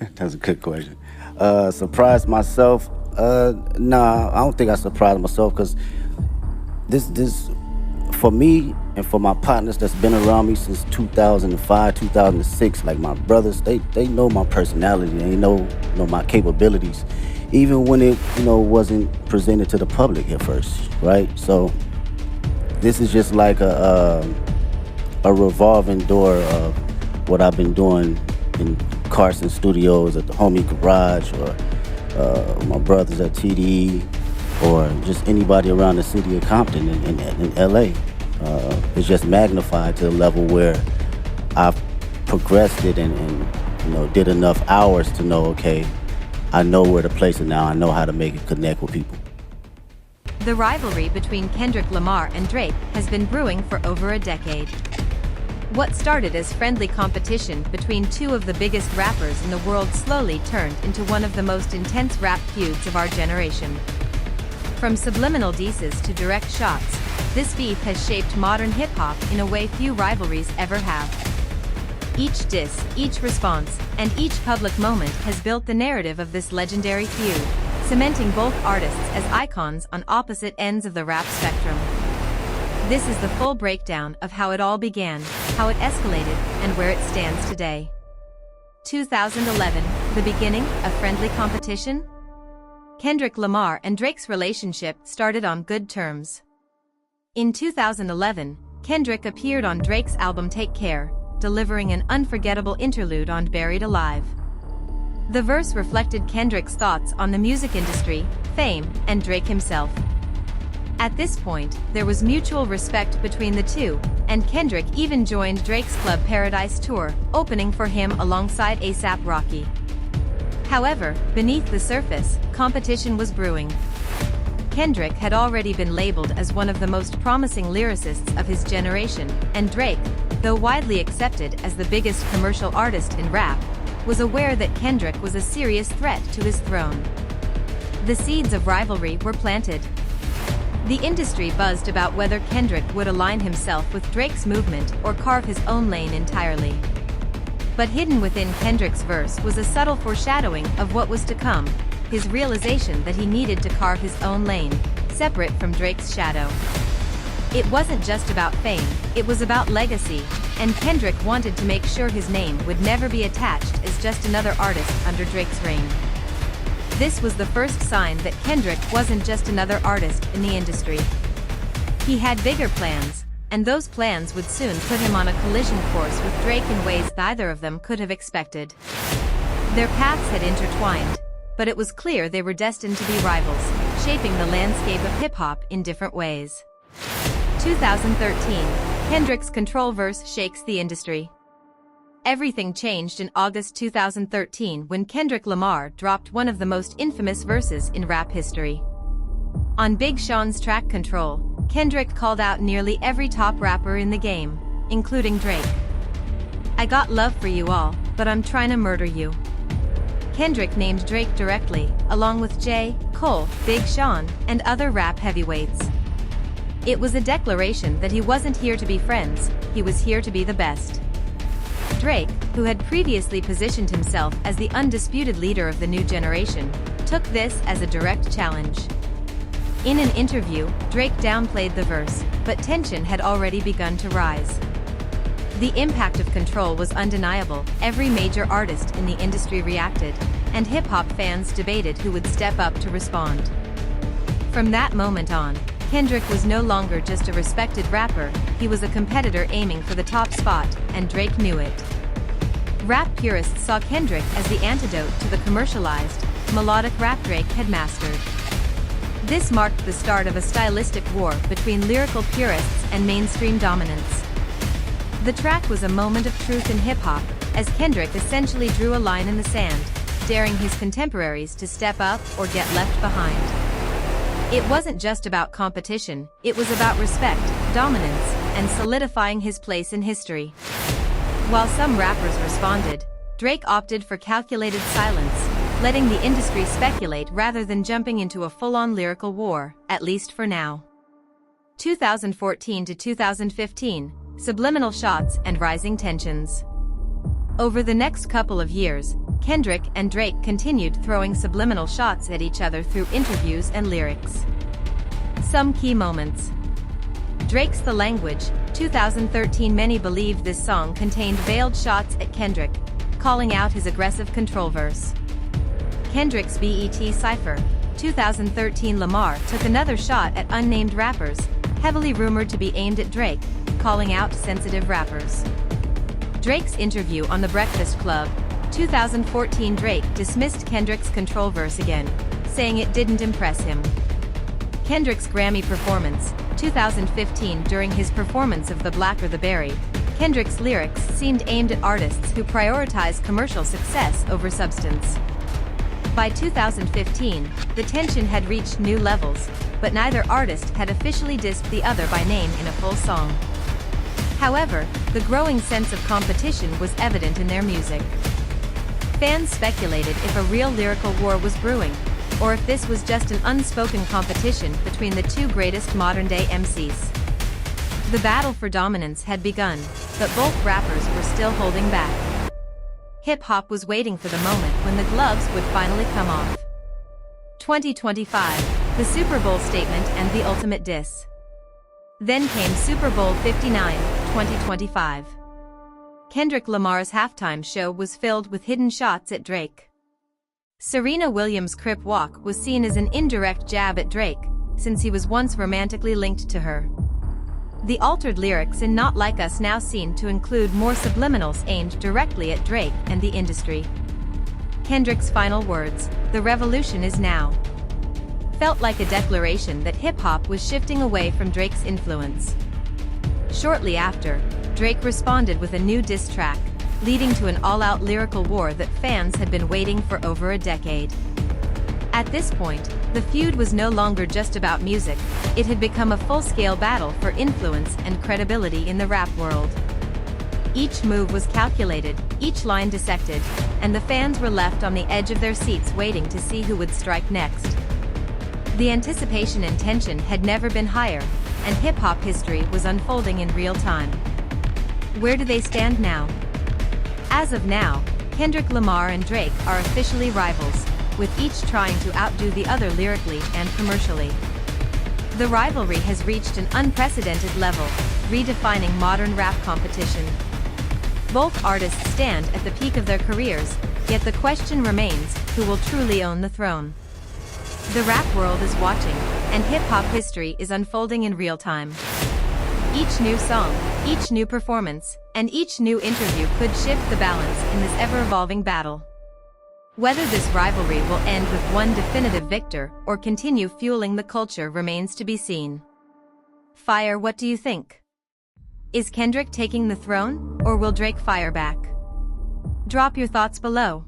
That's a good question. Surprised myself? Nah, I don't think I surprised myself because this for me and for my partners that's been around me since 2005, 2006. Like my brothers, they know my personality. They know my capabilities, even when it wasn't presented to the public at first, right? So this is just like a revolving door of what I've been doing in Carson Studios at the homie garage or my brothers at TDE or just anybody around the city of Compton in LA. It's just magnified to the level where I've progressed it and did enough hours to know, okay, I know where to place it now. I know how to make it connect with people. The rivalry between Kendrick Lamar and Drake has been brewing for over a decade. What started as friendly competition between two of the biggest rappers in the world slowly turned into one of the most intense rap feuds of our generation. From subliminal disses to direct shots, this beef has shaped modern hip-hop in a way few rivalries ever have. Each diss, each response, and each public moment has built the narrative of this legendary feud, cementing both artists as icons on opposite ends of the rap spectrum. This is the full breakdown of how it all began, how it escalated, and where it stands today. 2011, the beginning of friendly competition? Kendrick Lamar and Drake's relationship started on good terms. In 2011, Kendrick appeared on Drake's album Take Care, delivering an unforgettable interlude on Buried Alive. The verse reflected Kendrick's thoughts on the music industry, fame, and Drake himself. At this point, there was mutual respect between the two, and Kendrick even joined Drake's Club Paradise tour, opening for him alongside A$AP Rocky. However, beneath the surface, competition was brewing. Kendrick had already been labeled as one of the most promising lyricists of his generation, and Drake, though widely accepted as the biggest commercial artist in rap, was aware that Kendrick was a serious threat to his throne. The seeds of rivalry were planted. The industry buzzed about whether Kendrick would align himself with Drake's movement or carve his own lane entirely. But hidden within Kendrick's verse was a subtle foreshadowing of what was to come, his realization that he needed to carve his own lane, separate from Drake's shadow. It wasn't just about fame, it was about legacy, and Kendrick wanted to make sure his name would never be attached as just another artist under Drake's reign. This was the first sign that Kendrick wasn't just another artist in the industry. He had bigger plans, and those plans would soon put him on a collision course with Drake in ways neither of them could have expected. Their paths had intertwined, but it was clear they were destined to be rivals, shaping the landscape of hip-hop in different ways. 2013, Kendrick's Control verse shakes the industry. Everything changed in August 2013 when Kendrick Lamar dropped one of the most infamous verses in rap history. On Big Sean's track Control, Kendrick called out nearly every top rapper in the game, including Drake. "I got love for you all, but I'm trying to murder you." Kendrick named Drake directly, along with J. Cole, Big Sean, and other rap heavyweights. It was a declaration that he wasn't here to be friends, he was here to be the best. Drake, who had previously positioned himself as the undisputed leader of the new generation, took this as a direct challenge. In an interview, Drake downplayed the verse, but tension had already begun to rise. The impact of Control was undeniable, every major artist in the industry reacted, and hip-hop fans debated who would step up to respond. From that moment on, Kendrick was no longer just a respected rapper, he was a competitor aiming for the top spot, and Drake knew it. Rap purists saw Kendrick as the antidote to the commercialized, melodic rap Drake had mastered. This marked the start of a stylistic war between lyrical purists and mainstream dominance. The track was a moment of truth in hip-hop, as Kendrick essentially drew a line in the sand, daring his contemporaries to step up or get left behind. It wasn't just about competition, it was about respect, dominance, and solidifying his place in history. While some rappers responded, Drake opted for calculated silence, letting the industry speculate rather than jumping into a full-on lyrical war, at least for now. 2014 to 2015, Subliminal shots and rising tensions. Over the next couple of years, Kendrick and Drake continued throwing subliminal shots at each other through interviews and lyrics. Some key moments. Drake's The Language, 2013. Many believed this song contained veiled shots at Kendrick, calling out his aggressive control verse. Kendrick's BET Cypher, 2013. Lamar took another shot at unnamed rappers, heavily rumored to be aimed at Drake, calling out sensitive rappers. Drake's interview on The Breakfast Club, 2014. Drake dismissed Kendrick's control verse again, saying it didn't impress him. Kendrick's Grammy performance, 2015. During his performance of The Blacker the Berry, Kendrick's lyrics seemed aimed at artists who prioritize commercial success over substance. By 2015, the tension had reached new levels, but neither artist had officially dissed the other by name in a full song. However, the growing sense of competition was evident in their music. Fans speculated if a real lyrical war was brewing, or if this was just an unspoken competition between the two greatest modern-day MCs. The battle for dominance had begun, but both rappers were still holding back. Hip-hop was waiting for the moment when the gloves would finally come off. 2025, the Super Bowl statement and the ultimate diss. Then came Super Bowl 59, 2025. Kendrick Lamar's halftime show was filled with hidden shots at Drake. Serena Williams' Crip Walk was seen as an indirect jab at Drake, since he was once romantically linked to her. The altered lyrics in Not Like Us now seem to include more subliminals aimed directly at Drake and the industry. Kendrick's final words, "The revolution is now," felt like a declaration that hip-hop was shifting away from Drake's influence. Shortly after, Drake responded with a new diss track, leading to an all-out lyrical war that fans had been waiting for over a decade. At this point, the feud was no longer just about music, it had become a full-scale battle for influence and credibility in the rap world. Each move was calculated, each line dissected, and the fans were left on the edge of their seats waiting to see who would strike next. The anticipation and tension had never been higher, and hip-hop history was unfolding in real time. Where do they stand now? As of now, Kendrick Lamar and Drake are officially rivals, with each trying to outdo the other lyrically and commercially. The rivalry has reached an unprecedented level, redefining modern rap competition. Both artists stand at the peak of their careers, yet the question remains, who will truly own the throne? The rap world is watching, and hip-hop history is unfolding in real time. Each new song, each new performance, and each new interview could shift the balance in this ever-evolving battle. Whether this rivalry will end with one definitive victor or continue fueling the culture remains to be seen. Fire, what do you think? Is Kendrick taking the throne, or will Drake fire back? Drop your thoughts below.